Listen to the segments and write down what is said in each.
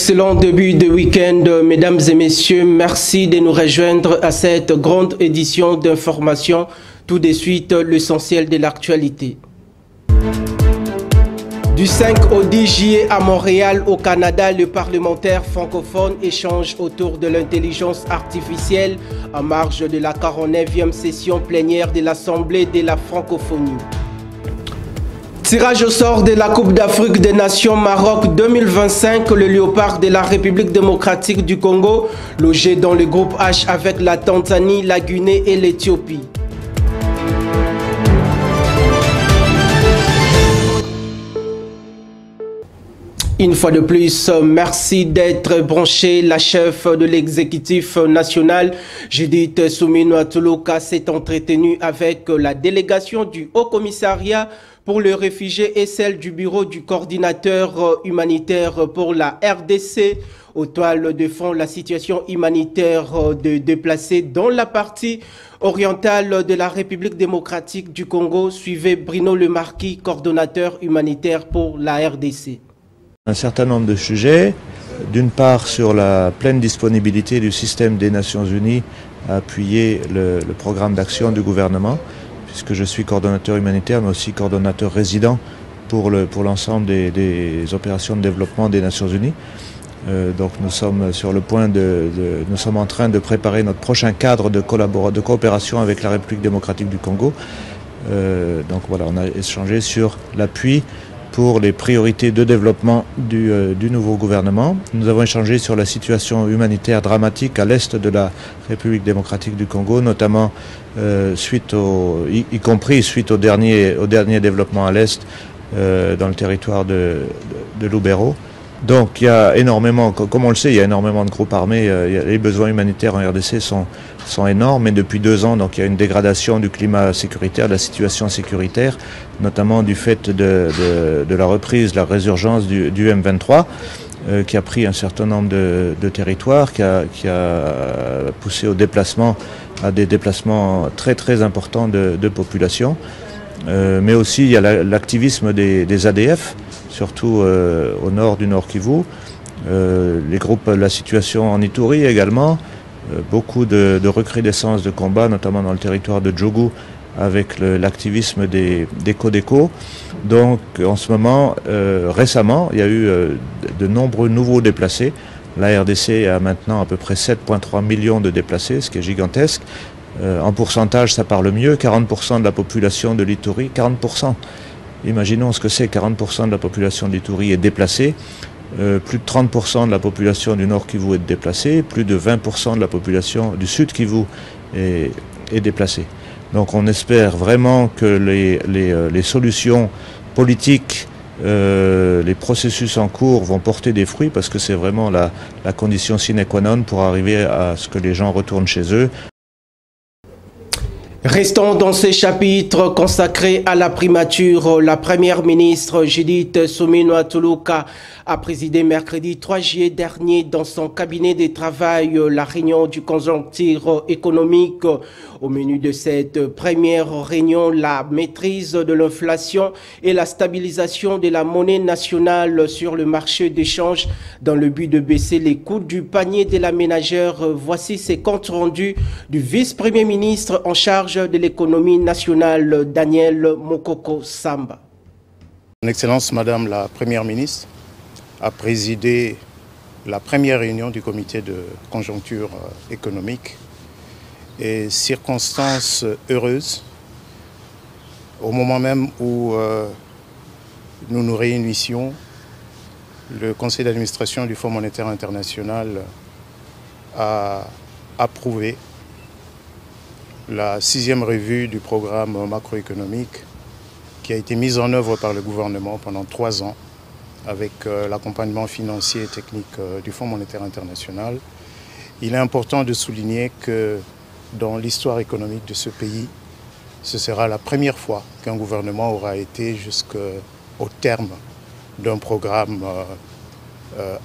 Excellent début de week-end, mesdames et messieurs. Merci de nous rejoindre à cette grande édition d'information. Tout de suite, l'essentiel de l'actualité. Du 5 au 10 juillet à Montréal, au Canada, le parlementaire francophone échange autour de l'intelligence artificielle en marge de la 49e session plénière de l'Assemblée de la francophonie. Tirage au sort de la Coupe d'Afrique des Nations Maroc 2025, le Léopard de la République démocratique du Congo, logé dans le groupe H avec la Tanzanie, la Guinée et l'Éthiopie. Une fois de plus, merci d'être branché. La chef de l'exécutif national, Judith Suminwa-Tuluka, s'est entretenue avec la délégation du Haut-Commissariat pour les réfugiés et celle du bureau du coordinateur humanitaire pour la RDC. Au toile de fond, la situation humanitaire de déplacés dans la partie orientale de la République démocratique du Congo. Suivez Bruno Lemarquis, coordonnateur humanitaire pour la RDC. Un certain nombre de sujets, d'une part sur la pleine disponibilité du système des Nations Unies à appuyer le programme d'action du gouvernement, puisque je suis coordonnateur humanitaire mais aussi coordonnateur résident pour l'ensemble des opérations de développement des Nations Unies. Donc nous sommes sur le point nous sommes en train de préparer notre prochain cadre de coopération avec la République démocratique du Congo. Donc voilà, on a échangé sur l'appui pour les priorités de développement du nouveau gouvernement. Nous avons échangé sur la situation humanitaire dramatique à l'est de la République démocratique du Congo, notamment y compris suite au dernier développement à l'est dans le territoire de Lubero. Donc il y a énormément, comme on le sait, il y a énormément de groupes armés, les besoins humanitaires en RDC sont énormes, mais depuis 2 ans, donc il y a une dégradation du climat sécuritaire, de la situation sécuritaire, notamment du fait de la reprise, la résurgence du M23, qui a pris un certain nombre de territoires, qui a poussé à des déplacements très très importants de population. Mais aussi il y a l'activisme des ADF, surtout au nord du Nord Kivu, les groupes, la situation en Ituri également, beaucoup de recrudescence de combats, notamment dans le territoire de Djougou, avec l'activisme des Codeco. Donc en ce moment, récemment, il y a eu de nombreux nouveaux déplacés. La RDC a maintenant à peu près 7,3 millions de déplacés, ce qui est gigantesque. En pourcentage, ça parle mieux, 40% de la population de l'Ituri, 40%. Imaginons ce que c'est, 40% de la population de l'Ituri est déplacée, plus de 30% de la population du Nord Kivu est déplacée, plus de 20% de la population du Sud Kivu est déplacée. Donc on espère vraiment que les solutions politiques, les processus en cours vont porter des fruits, parce que c'est vraiment la condition sine qua non pour arriver à ce que les gens retournent chez eux. Restons dans ce chapitre consacré à la primature. La première ministre Judith Suminwa-Tuluka a présidé mercredi 3 juillet dernier dans son cabinet de travail la réunion du conjoncture économique. Au menu de cette première réunion, la maîtrise de l'inflation et la stabilisation de la monnaie nationale sur le marché d'échange dans le but de baisser les coûts du panier de la ménagère. Voici ces comptes rendus du vice-premier ministre en charge de l'économie nationale, Daniel Mokoko Samba. Son Excellence, Madame la Première ministre, a présidé la première réunion du comité de conjoncture économique, et circonstance heureuse, au moment même où nous nous réunissions, le conseil d'administration du Fonds monétaire international a approuvé la 6e revue du programme macroéconomique qui a été mise en œuvre par le gouvernement pendant 3 ans avec l'accompagnement financier et technique du Fonds monétaire international. Il est important de souligner que dans l'histoire économique de ce pays, ce sera la première fois qu'un gouvernement aura été jusqu'au terme d'un programme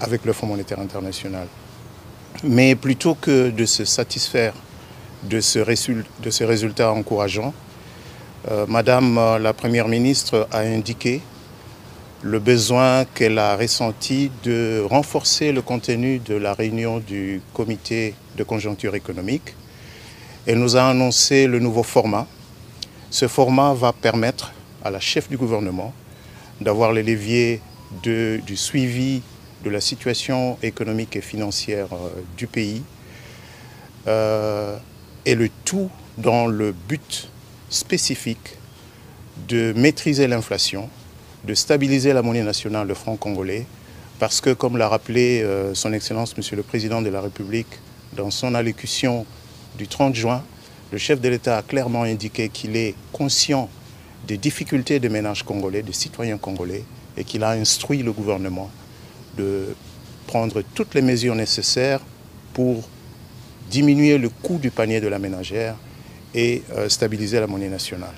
avec le Fonds monétaire international. Mais plutôt que de se satisfaire de ce résultat encourageant, Madame la Première ministre a indiqué le besoin qu'elle a ressenti de renforcer le contenu de la réunion du comité de conjoncture économique. Elle nous a annoncé le nouveau format. Ce format va permettre à la chef du gouvernement d'avoir les leviers du suivi de la situation économique et financière du pays, et le tout dans le but spécifique de maîtriser l'inflation, de stabiliser la monnaie nationale, le franc congolais, parce que, comme l'a rappelé son Excellence, Monsieur le Président de la République, dans son allocution du 30 juin, le chef de l'État a clairement indiqué qu'il est conscient des difficultés des ménages congolais, des citoyens congolais, et qu'il a instruit le gouvernement de prendre toutes les mesures nécessaires pour diminuer le coût du panier de la ménagère et stabiliser la monnaie nationale.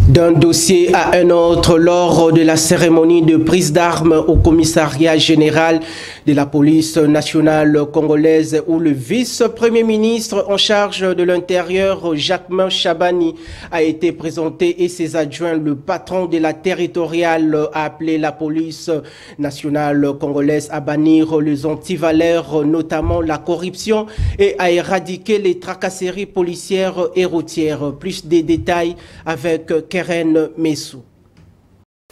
D'un dossier à un autre, lors de la cérémonie de prise d'armes au commissariat général de la police nationale congolaise, où le vice-premier ministre en charge de l'Intérieur, Jacquemain Chabani, a été présenté et ses adjoints, le patron de la territoriale, a appelé la police nationale congolaise à bannir les antivaleurs, notamment la corruption, et à éradiquer les tracasseries policières et routières. Plus de détails avec Keren Messou.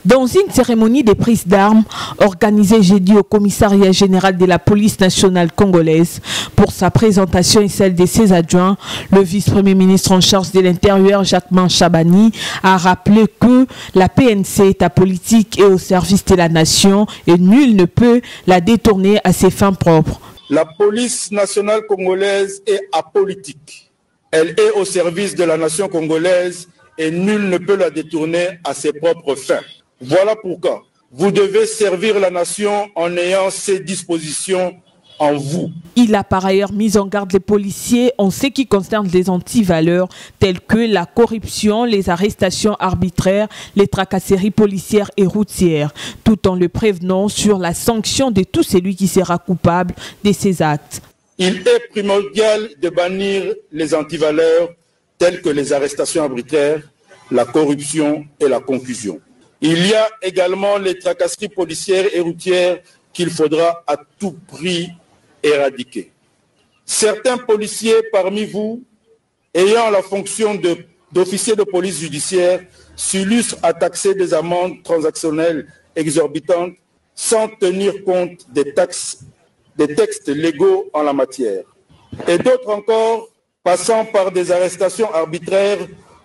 Dans une cérémonie de prise d'armes organisée jeudi au commissariat général de la police nationale congolaise, pour sa présentation et celle de ses adjoints, le vice-premier ministre en charge de l'Intérieur, Jacquemain Chabani, a rappelé que la PNC est apolitique et au service de la nation et nul ne peut la détourner à ses fins propres. La police nationale congolaise est apolitique. Elle est au service de la nation congolaise et nul ne peut la détourner à ses propres fins. Voilà pourquoi vous devez servir la nation en ayant ces dispositions en vous. Il a par ailleurs mis en garde les policiers en ce qui concerne les antivaleurs telles que la corruption, les arrestations arbitraires, les tracasseries policières et routières, tout en le prévenant sur la sanction de tout celui qui sera coupable de ces actes. Il est primordial de bannir les antivaleurs telles que les arrestations arbitraires, la corruption et la confusion. Il y a également les tracasseries policières et routières qu'il faudra à tout prix éradiquer. Certains policiers parmi vous, ayant la fonction d'officier de police judiciaire, s'illustrent à taxer des amendes transactionnelles exorbitantes sans tenir compte des textes légaux en la matière. Et d'autres encore passant par des arrestations arbitraires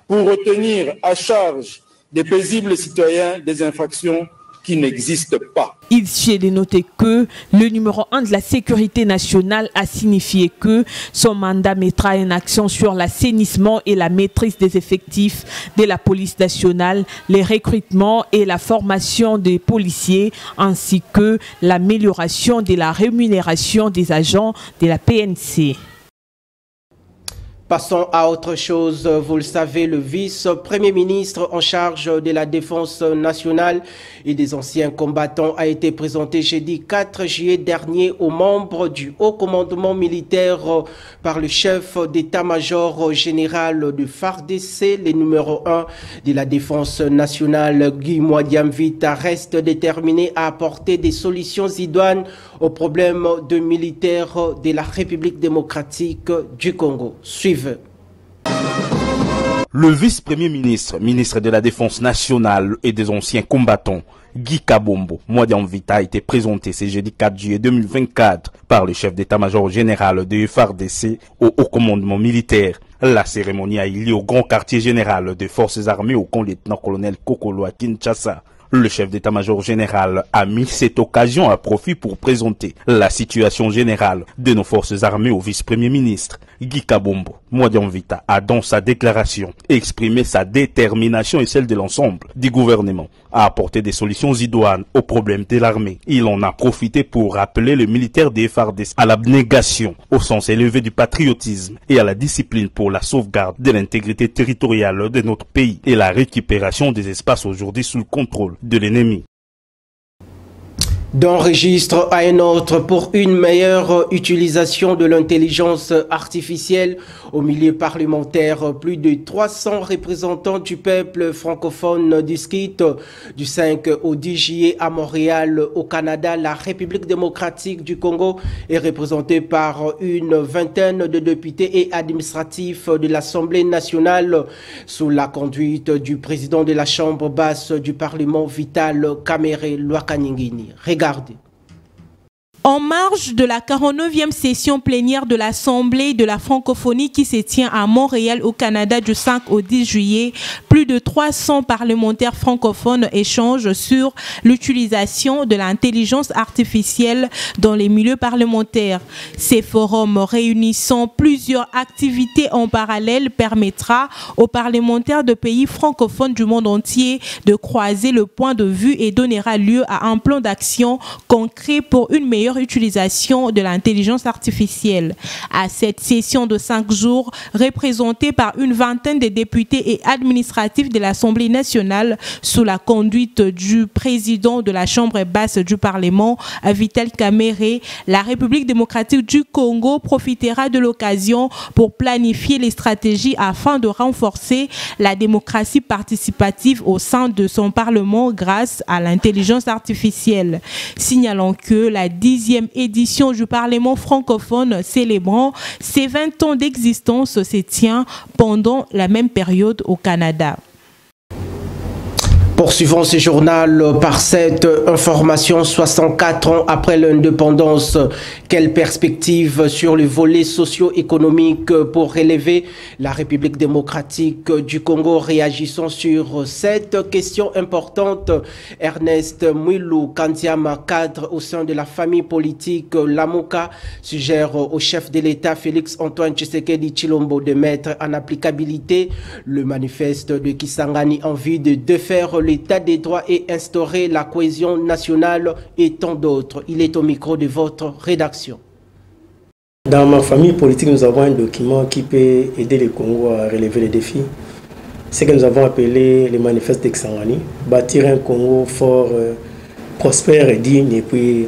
pour retenir à charge des paisibles citoyens des infractions qui n'existent pas. Il suffit de noter que le numéro 1 de la sécurité nationale a signifié que son mandat mettra en action sur l'assainissement et la maîtrise des effectifs de la police nationale, les recrutements et la formation des policiers, ainsi que l'amélioration de la rémunération des agents de la PNC. Passons à autre chose. Vous le savez, le vice-premier ministre en charge de la défense nationale et des anciens combattants a été présenté jeudi 4 juillet dernier aux membres du haut commandement militaire par le chef d'état-major général du FARDC, le numéro 1 de la défense nationale, Guy Mwadiamvita, reste déterminé à apporter des solutions idoines aux problèmes de militaires de la République démocratique du Congo. Suivez. Le vice-premier ministre, ministre de la Défense nationale et des anciens combattants, Guy Kabombo Mwadiamvita, a été présenté ce jeudi 4 juillet 2024 par le chef d'état-major général de FARDC au haut commandement militaire. La cérémonie a eu lieu au grand quartier général des forces armées au camp lieutenant-colonel Kokolo à Kinshasa. Le chef d'état-major général a mis cette occasion à profit pour présenter la situation générale de nos forces armées au vice-premier ministre. Guy Kabombo Mwadiamvita a dans sa déclaration exprimé sa détermination et celle de l'ensemble du gouvernement à apporter des solutions idoines aux problèmes de l'armée. Il en a profité pour rappeler les militaires des FARDC à l'abnégation, au sens élevé du patriotisme et à la discipline pour la sauvegarde de l'intégrité territoriale de notre pays et la récupération des espaces aujourd'hui sous le contrôle de l'ennemi. D'un registre à un autre pour une meilleure utilisation de l'intelligence artificielle au milieu parlementaire, plus de 300 représentants du peuple francophone discutent du 5 au 10 juillet à Montréal, au Canada. La République démocratique du Congo est représentée par une vingtaine de députés et administratifs de l'Assemblée nationale sous la conduite du président de la Chambre basse du Parlement, Vital Kamerhe Lwakanyingini. Regardez. En marge de la 49e session plénière de l'Assemblée de la francophonie qui se tient à Montréal au Canada du 5 au 10 juillet, plus de 300 parlementaires francophones échangent sur l'utilisation de l'intelligence artificielle dans les milieux parlementaires. Ces forums réunissant plusieurs activités en parallèle permettra aux parlementaires de pays francophones du monde entier de croiser le point de vue et donnera lieu à un plan d'action concret pour une meilleure utilisation de l'intelligence artificielle. À cette session de 5 jours, représentée par une vingtaine de députés et administratifs de l'Assemblée nationale sous la conduite du président de la Chambre basse du Parlement, Vital Kamerhe, la République démocratique du Congo profitera de l'occasion pour planifier les stratégies afin de renforcer la démocratie participative au sein de son Parlement grâce à l'intelligence artificielle. Signalant que la 10e édition du Parlement francophone célébrant ses 20 ans d'existence se tient pendant la même période au Canada. Poursuivons ce journal par cette information. 64 ans après l'indépendance, quelle perspective sur le volet socio-économique pour relever la République démocratique du Congo? Réagissons sur cette question importante. Ernest Mwilou Kandiama, cadre au sein de la famille politique Lamuka, suggère au chef de l'État Félix Antoine Tshisekedi Tshilombo de mettre en applicabilité le manifeste de Kisangani en vue de défaire l'état des droits et instaurer la cohésion nationale et tant d'autres. Il est au micro de votre rédaction. Dans ma famille politique, nous avons un document qui peut aider le Congo à relever les défis. C'est ce que nous avons appelé le manifeste de Kisangani, bâtir un Congo fort, prospère et digne, et puis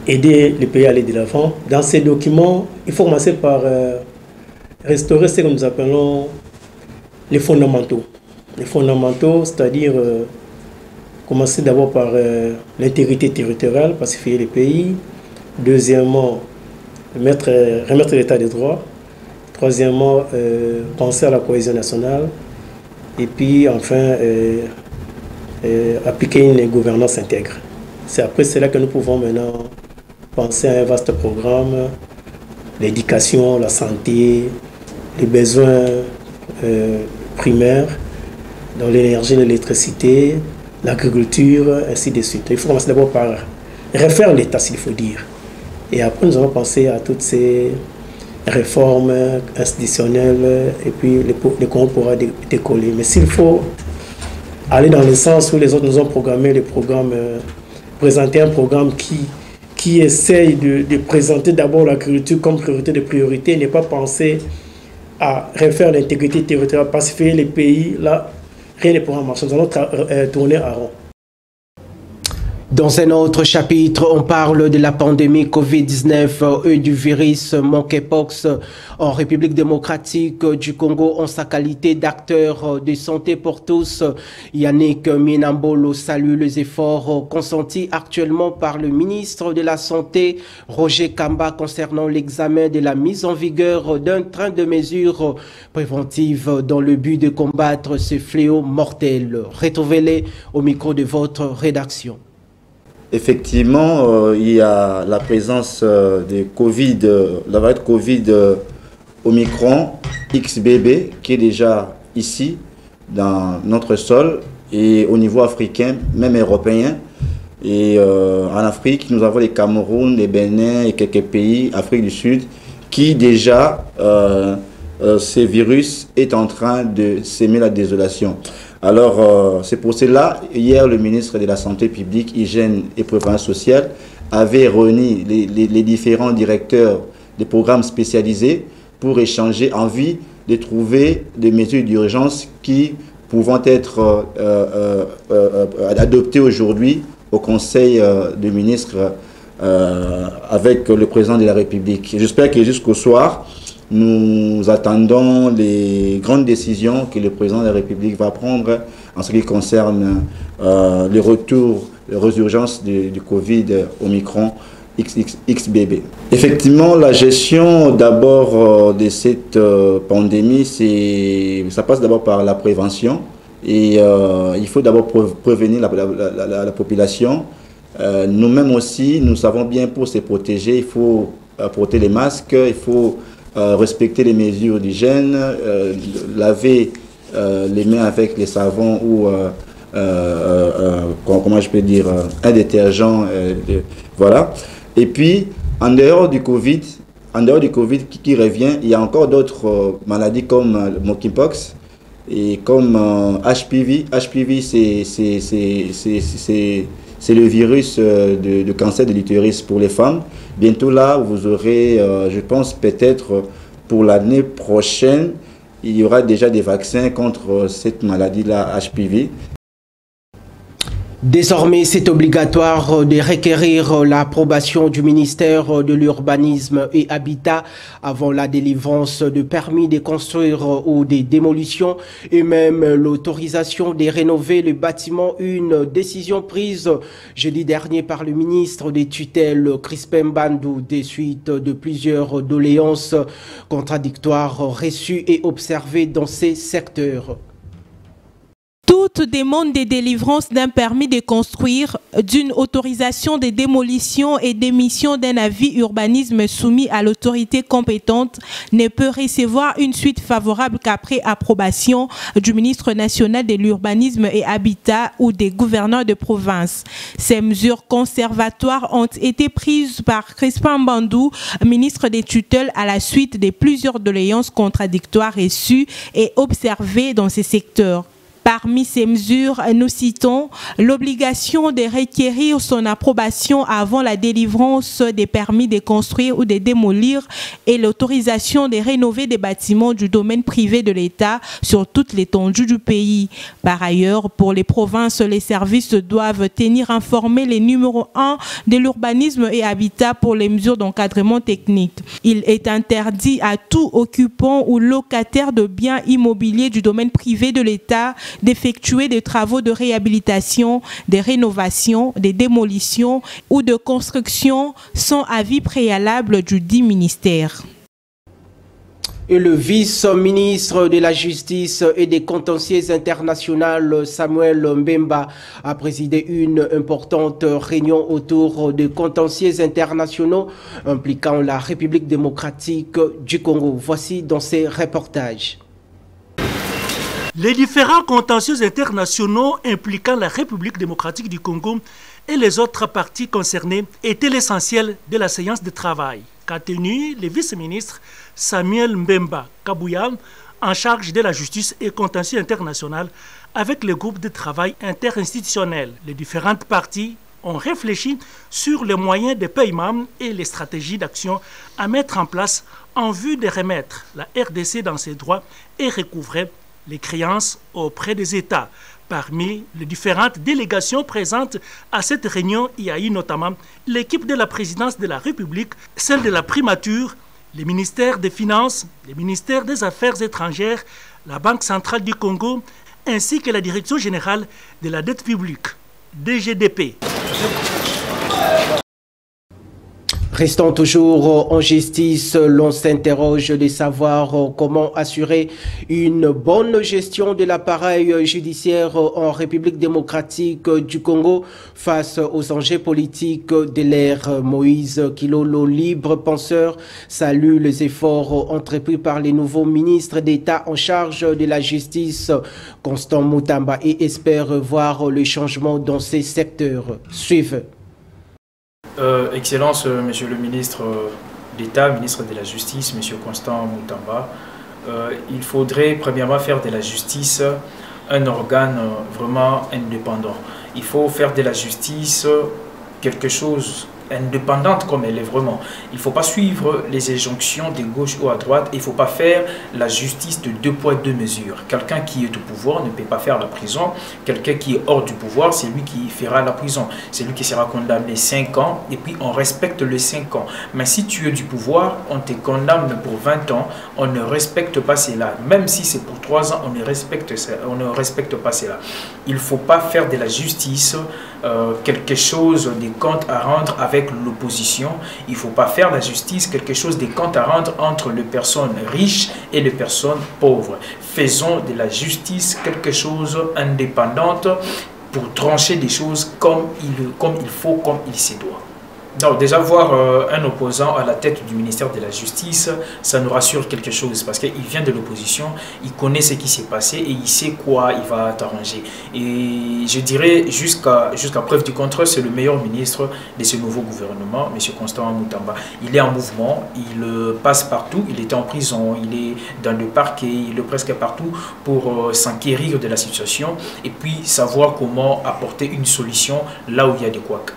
aider le pays à aller de l'avant. Dans ces documents, il faut commencer par restaurer ce que nous appelons les fondamentaux. Les fondamentaux, c'est-à-dire commencer d'abord par l'intégrité territoriale, pacifier le pays. Deuxièmement, remettre l'état des droits. Troisièmement, penser à la cohésion nationale. Et puis enfin, appliquer une gouvernance intègre. C'est après cela que nous pouvons maintenant penser à un vaste programme, l'éducation, la santé, les besoins primaires, dans l'énergie, l'électricité, l'agriculture, ainsi de suite. Il faut commencer d'abord par refaire l'État, s'il faut dire. Et après, nous allons penser à toutes ces réformes institutionnelles, et puis le Congo pourra décoller. Mais s'il faut aller dans le sens où les autres nous ont programmé le programme, présenter un programme qui essaye de présenter d'abord l'agriculture comme priorité de priorité, n'est pas penser à refaire l'intégrité territoriale, pacifier les pays, là, rien ne pourra marcher. Nous allons tourner à rond. Dans un autre chapitre, on parle de la pandémie Covid-19 et du virus monkeypox en République démocratique du Congo en sa qualité d'acteur de santé pour tous. Yannick Minambolo salue les efforts consentis actuellement par le ministre de la Santé, Roger Kamba, concernant l'examen de la mise en vigueur d'un train de mesures préventives dans le but de combattre ce fléau mortel. Retrouvez-les au micro de votre rédaction. Effectivement, il y a la présence de Covid, la variante Covid Omicron XBB qui est déjà ici dans notre sol et au niveau africain, même européen. Et en Afrique, nous avons les Cameroun, les Bénin et quelques pays, Afrique du Sud, qui déjà, ce virus est en train de s'aimer la désolation. Alors, c'est pour cela, hier, le ministre de la Santé publique, Hygiène et Prévention sociale avait réuni les différents directeurs des programmes spécialisés pour échanger en vue de trouver des mesures d'urgence qui pouvant être adoptées aujourd'hui au Conseil des ministres avec le président de la République. J'espère que jusqu'au soir, nous attendons les grandes décisions que le président de la République va prendre en ce qui concerne le retour, les résurgences du Covid Omicron XBB. Effectivement, la gestion d'abord de cette pandémie, ça passe d'abord par la prévention et il faut d'abord prévenir la population. Nous-mêmes aussi, nous savons bien pour se protéger, il faut porter les masques, il faut respecter les mesures d'hygiène, laver les mains avec les savons ou, comment je peux dire, un détergent, voilà. Et puis, en dehors du Covid qui revient, il y a encore d'autres maladies comme le monkeypox et comme HPV. HPV, c'est le virus de cancer de l'utérus pour les femmes. Bientôt là, vous aurez, je pense peut-être pour l'année prochaine, il y aura déjà des vaccins contre cette maladie-là, HPV. Désormais, c'est obligatoire de requérir l'approbation du ministère de l'Urbanisme et Habitat avant la délivrance de permis de construire ou des démolitions et même l'autorisation de rénover le bâtiment. Une décision prise jeudi dernier par le ministre des tutelles Crispin Bandou des suites de plusieurs doléances contradictoires reçues et observées dans ces secteurs. Toute demande de délivrance d'un permis de construire, d'une autorisation de démolition et d'émission d'un avis urbanisme soumis à l'autorité compétente ne peut recevoir une suite favorable qu'après approbation du ministre national de l'Urbanisme et Habitat ou des gouverneurs de province. Ces mesures conservatoires ont été prises par Crispin Bandou, ministre des tutelles, à la suite de plusieurs doléances contradictoires reçues et observées dans ces secteurs. Parmi ces mesures, nous citons l'obligation de requérir son approbation avant la délivrance des permis de construire ou de démolir et l'autorisation de rénover des bâtiments du domaine privé de l'État sur toute l'étendue du pays. Par ailleurs, pour les provinces, les services doivent tenir informés les numéros 1 de l'urbanisme et habitat pour les mesures d'encadrement technique. Il est interdit à tout occupant ou locataire de biens immobiliers du domaine privé de l'État d'effectuer des travaux de réhabilitation, des rénovations, des démolitions ou de construction sans avis préalable du dit ministère. Et le vice-ministre de la Justice et des Contentieux internationaux, Samuel Mbemba, a présidé une importante réunion autour des contentieux internationaux impliquant la République démocratique du Congo. Voici dans ces reportages. Les différents contentieux internationaux impliquant la République démocratique du Congo et les autres parties concernées étaient l'essentiel de la séance de travail qu'a tenu le vice-ministre Samuel Mbemba Kabouya, en charge de la justice et contentieux international, avec le groupe de travail interinstitutionnel. Les différentes parties ont réfléchi sur les moyens de paiement et les stratégies d'action à mettre en place en vue de remettre la RDC dans ses droits et recouvrer les créances auprès des États. Parmi les différentes délégations présentes à cette réunion, il y a eu notamment l'équipe de la présidence de la République, celle de la primature, les ministères des Finances, les ministères des Affaires étrangères, la Banque centrale du Congo, ainsi que la Direction générale de la dette publique, DGDP. Restant toujours en justice, l'on s'interroge de savoir comment assurer une bonne gestion de l'appareil judiciaire en République démocratique du Congo face aux enjeux politiques de l'ère. Moïse Kilolo, libre penseur, salue les efforts entrepris par les nouveaux ministres d'État en charge de la justice, Constant Moutamba, et espère voir le changement dans ces secteurs. Suivez. Excellence, Monsieur le ministre d'État, ministre de la Justice, Monsieur Constant Moutamba, il faudrait premièrement faire de la justice un organe vraiment indépendant. Il faut faire de la justice quelque chose indépendante comme elle est vraiment. Il ne faut pas suivre les injonctions de gauche ou à droite. Il ne faut pas faire la justice de 2 poids 2 mesures. Quelqu'un qui est au pouvoir ne peut pas faire la prison. Quelqu'un qui est hors du pouvoir, c'est lui qui fera la prison. C'est lui qui sera condamné 5 ans et puis on respecte les 5 ans. Mais si tu es du pouvoir, on te condamne pour 20 ans, on ne respecte pas cela. Même si c'est pour 3 ans, on ne respecte pas cela. Il ne faut pas faire de la justice quelque chose des comptes à rendre avec l'opposition. Il ne faut pas faire la justice quelque chose des comptes à rendre entre les personnes riches et les personnes pauvres. Faisons de la justice quelque chose indépendante pour trancher des choses comme il faut, comme il se doit. Donc déjà voir un opposant à la tête du ministère de la Justice, ça nous rassure quelque chose parce qu'il vient de l'opposition, il connaît ce qui s'est passé et il sait quoi il va arranger. Et je dirais jusqu'à preuve du contraire, c'est le meilleur ministre de ce nouveau gouvernement, M. Constant Moutamba. Il est en mouvement, il passe partout, il était en prison, il est dans le parquet, il est presque partout pour s'enquérir de la situation et puis savoir comment apporter une solution là où il y a des couacs.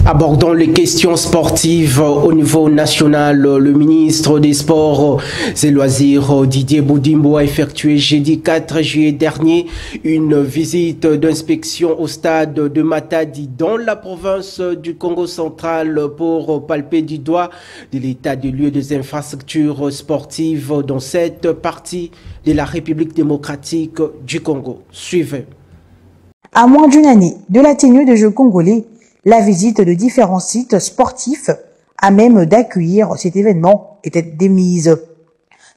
Abordons les questions sportives au niveau national. Le ministre des Sports et Loisirs, Didier Boudimbo, a effectué jeudi 4 juillet dernier une visite d'inspection au stade de Matadi dans la province du Congo central pour palper du doigt de l'état des lieux des infrastructures sportives dans cette partie de la République démocratique du Congo. Suivez. À moins d'une année de la tenue des Jeux congolais, la visite de différents sites sportifs à même d'accueillir cet événement était démise.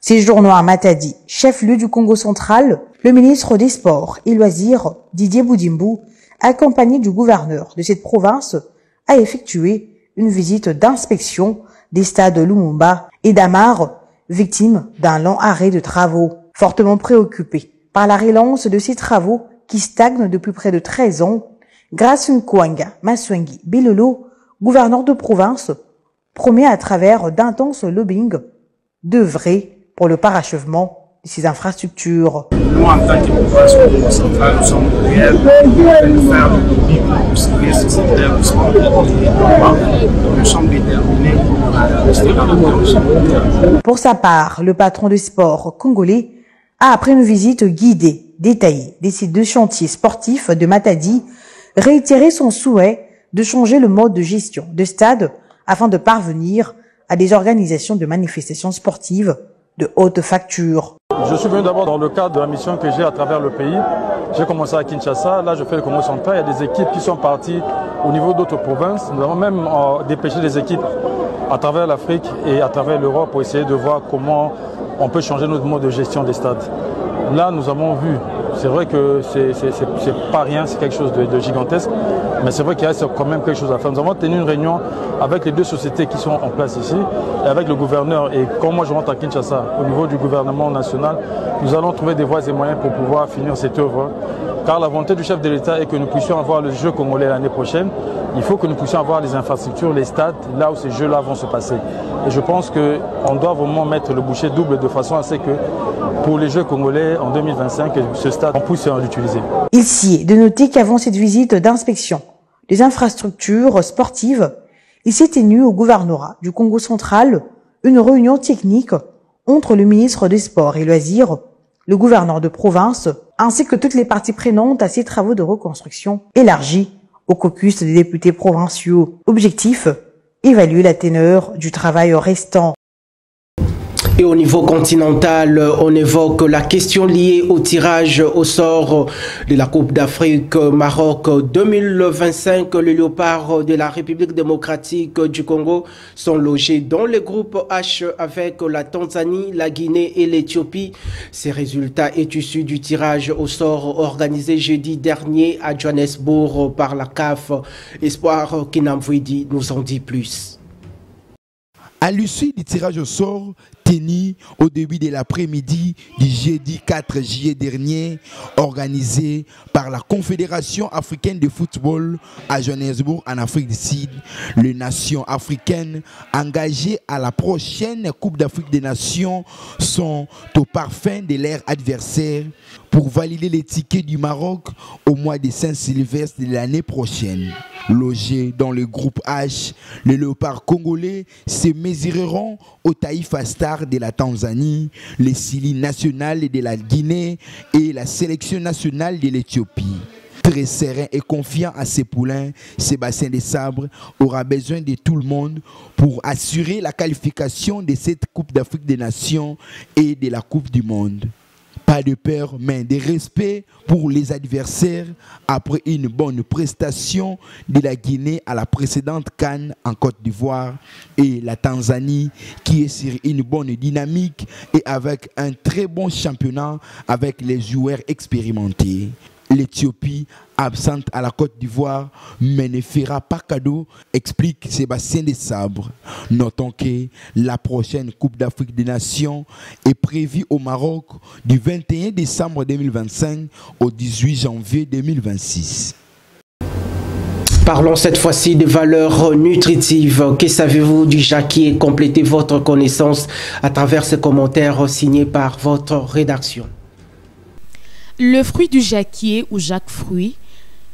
Séjournant à Matadi, chef-lieu du Congo central, le ministre des Sports et Loisirs, Didier Boudimbo, accompagné du gouverneur de cette province, a effectué une visite d'inspection des stades Lumumba et d'Amar, victimes d'un long arrêt de travaux. Fortement préoccupé par la relance de ces travaux qui stagnent depuis près de 13 ans, Grâce Nkwanga Maswengi Bilolo, gouverneur de province, promet à travers d'intenses lobbying d'œuvrer pour le parachèvement de ces infrastructures. Nous, en tant que population centrale, nous sommes ouverts de faire le lobbying pour sauver ce secteur Nous sommes déterminés pour rester dans la corruption. Pour sa part, le patron des sports congolais a, après une visite guidée, détaillée des sites de chantiers sportifs de Matadi, réitéré son souhait de changer le mode de gestion de stade afin de parvenir à des organisations de manifestations sportives de haute facture. Je suis venu d'abord dans le cadre de la mission que j'ai à travers le pays. J'ai commencé à Kinshasa, là je fais le Congo central, il y a des équipes qui sont parties au niveau d'autres provinces. Nous avons même dépêché des équipes à travers l'Afrique et à travers l'Europe pour essayer de voir comment on peut changer notre mode de gestion des stades. Là nous avons vu, c'est vrai que c'est pas rien, c'est quelque chose de gigantesque, mais c'est vrai qu'il reste quand même quelque chose à faire. Nous avons tenu une réunion avec les deux sociétés qui sont en place ici, et avec le gouverneur, et quand moi je rentre à Kinshasa, au niveau du gouvernement national, nous allons trouver des voies et moyens pour pouvoir finir cette œuvre. Car la volonté du chef de l'État est que nous puissions avoir le jeu congolais l'année prochaine. Il faut que nous puissions avoir les infrastructures, les stades, là où ces jeux-là vont se passer. Et je pense qu'on doit vraiment mettre le bouchée double de façon à ce que pour les Jeux congolais en 2025, ce stade, on puisse l'utiliser. Ici est de noter qu'avant cette visite d'inspection des infrastructures sportives, il s'est tenu au gouvernorat du Congo central une réunion technique entre le ministre des Sports et Loisirs, le gouverneur de province, ainsi que toutes les parties prenantes à ces travaux de reconstruction élargis au caucus des députés provinciaux. Objectif, évaluer la teneur du travail restant. Et au niveau continental, on évoque la question liée au tirage au sort de la Coupe d'Afrique Maroc 2025. Les léopards de la République démocratique du Congo sont logés dans le groupe H avec la Tanzanie, la Guinée et l'Éthiopie. Ces résultats est issu du tirage au sort organisé jeudi dernier à Johannesburg par la CAF. Espoir Kinamvouidi nous en dit plus. À l'issue du tirage au sort tenu au début de l'après-midi du jeudi 4 juillet dernier, organisé par la Confédération africaine de football à Johannesburg en Afrique du Sud, les nations africaines engagées à la prochaine Coupe d'Afrique des Nations sont au parfum de leurs adversaires pour valider les tickets du Maroc au mois de Saint-Sylvestre de l'année prochaine. Logés dans le groupe H, les léopards congolais se mesureront au Taifa Stars de la Tanzanie, les Sili nationales de la Guinée et la sélection nationale de l'Éthiopie. Très serein et confiant à ses poulains, Sébastien Desabre aura besoin de tout le monde pour assurer la qualification de cette Coupe d'Afrique des Nations et de la Coupe du Monde. Pas de peur, mais de respect pour les adversaires après une bonne prestation de la Guinée à la précédente CAN en Côte d'Ivoire et la Tanzanie qui est sur une bonne dynamique et avec un très bon championnat avec les joueurs expérimentés. L'Éthiopie, absente à la Côte d'Ivoire, mais ne fera pas cadeau, explique Sébastien Desabre. Notons que la prochaine Coupe d'Afrique des Nations est prévue au Maroc du 21 décembre 2025 au 18 janvier 2026. Parlons cette fois-ci de valeurs nutritives. Que savez-vous du jacquier? Complétez votre connaissance à travers ces commentaires signés par votre rédaction. Le fruit du jacquier ou jacquefruit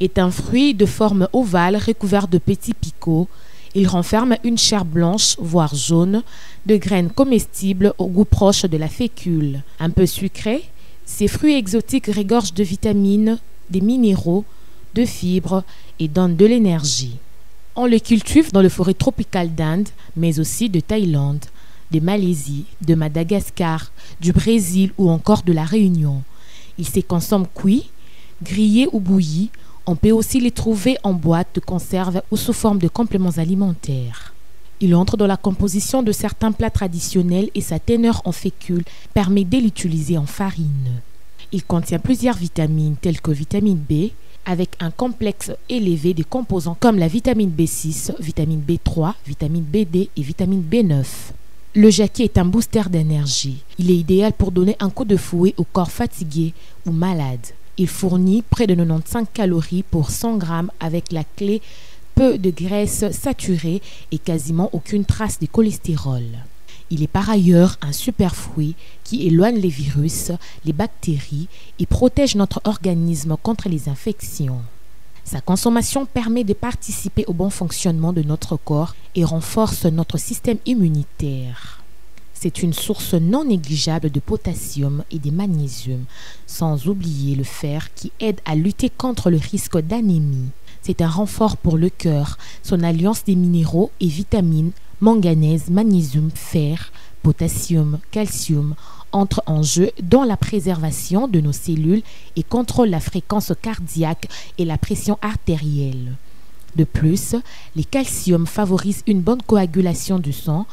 est un fruit de forme ovale recouvert de petits picots. Il renferme une chair blanche, voire jaune, de graines comestibles au goût proche de la fécule. Un peu sucré, ces fruits exotiques regorgent de vitamines, des minéraux, de fibres et donnent de l'énergie. On le cultive dans les forêts tropicales d'Inde, mais aussi de Thaïlande, de Malaisie, de Madagascar, du Brésil ou encore de la Réunion. Ils se consomment cuits, grillés ou bouillis. On peut aussi les trouver en boîte de conserve ou sous forme de compléments alimentaires. Il entre dans la composition de certains plats traditionnels et sa teneur en fécule permet de l'utiliser en farine. Il contient plusieurs vitamines telles que vitamine B, avec un complexe élevé de composants comme la vitamine B6, vitamine B3, vitamine B2 et vitamine B9. Le jacquier est un booster d'énergie. Il est idéal pour donner un coup de fouet au corps fatigué ou malade. Il fournit près de 95 calories pour 100 grammes avec la clé peu de graisse saturée et quasiment aucune trace de cholestérol. Il est par ailleurs un super fruit qui éloigne les virus, les bactéries et protège notre organisme contre les infections. Sa consommation permet de participer au bon fonctionnement de notre corps et renforce notre système immunitaire. C'est une source non négligeable de potassium et de magnésium, sans oublier le fer qui aide à lutter contre le risque d'anémie. C'est un renfort pour le cœur. Son alliance des minéraux et vitamines, manganèse, magnésium, fer, potassium, calcium, entre en jeu dans la préservation de nos cellules et contrôle la fréquence cardiaque et la pression artérielle. De plus, le calcium favorise une bonne coagulation du sang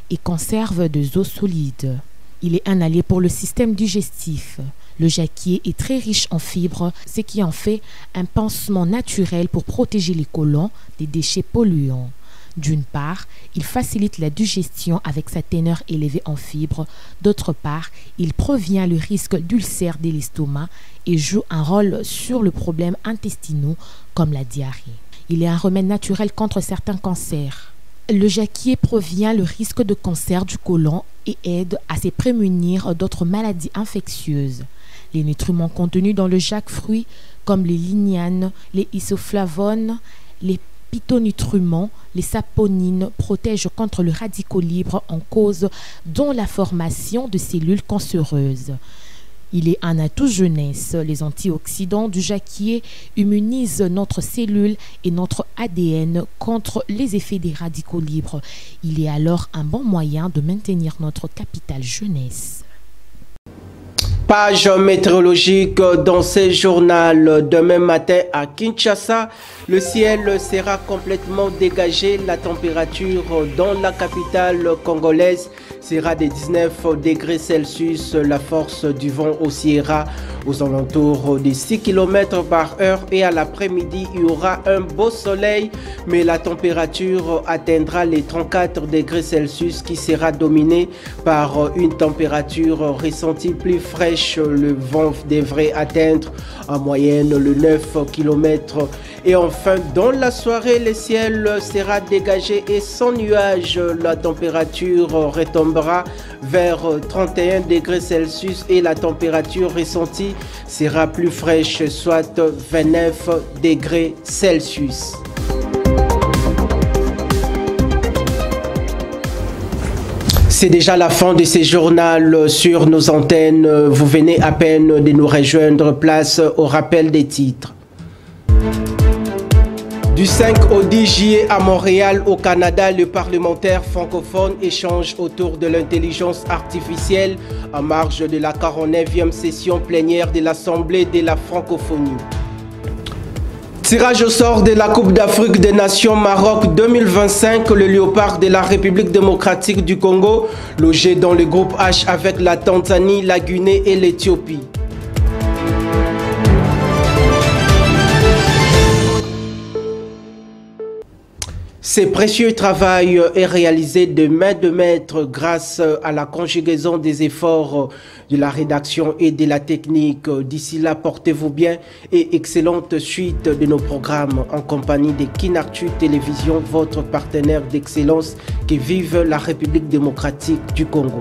et conserve des os solides. Il est un allié pour le système digestif. Le jacquier est très riche en fibres, ce qui en fait un pansement naturel pour protéger les côlons des déchets polluants. D'une part, il facilite la digestion avec sa teneur élevée en fibres. D'autre part, il prévient le risque d'ulcères de l'estomac et joue un rôle sur le problème intestinaux comme la diarrhée. Il est un remède naturel contre certains cancers. Le jacquier prévient le risque de cancer du côlon et aide à se prémunir d'autres maladies infectieuses. Les nutriments contenus dans le jacquefruit, comme les lignanes, les isoflavones, les phytonutriments, les saponines protègent contre le radicaux libre en cause dont la formation de cellules cancéreuses. Il est un atout jeunesse. Les antioxydants du jacquier immunisent notre cellule et notre ADN contre les effets des radicaux libres. Il est alors un bon moyen de maintenir notre capital jeunesse. Page météorologique dans ce journal. Demain matin à Kinshasa, le ciel sera complètement dégagé. La température dans la capitale congolaise sera de 19 degrés Celsius. La force du vent oscillera aux alentours de 6 km par heure et à l'après-midi, il y aura un beau soleil, mais la température atteindra les 34 degrés Celsius qui sera dominée par une température ressentie plus fraîche. Le vent devrait atteindre en moyenne le 9 km. Et enfin, dans la soirée, le ciel sera dégagé et sans nuages. La température retombe tombera vers 31 degrés Celsius et la température ressentie sera plus fraîche, soit 29 degrés Celsius. C'est déjà la fin de ce journal sur nos antennes. Vous venez à peine de nous rejoindre. Place au rappel des titres. Du 5 au 10 juillet à Montréal, au Canada, le parlementaire francophone échange autour de l'intelligence artificielle en marge de la 49e session plénière de l'Assemblée de la francophonie. Tirage au sort de la Coupe d'Afrique des Nations Maroc 2025, le Léopard de la République démocratique du Congo, logé dans le groupe H avec la Tanzanie, la Guinée et l'Éthiopie. Ce précieux travail est réalisé de main de maître grâce à la conjugaison des efforts de la rédaction et de la technique. D'ici là, portez-vous bien et excellente suite de nos programmes en compagnie de Kinartu Télévision, votre partenaire d'excellence. Que vive la République démocratique du Congo.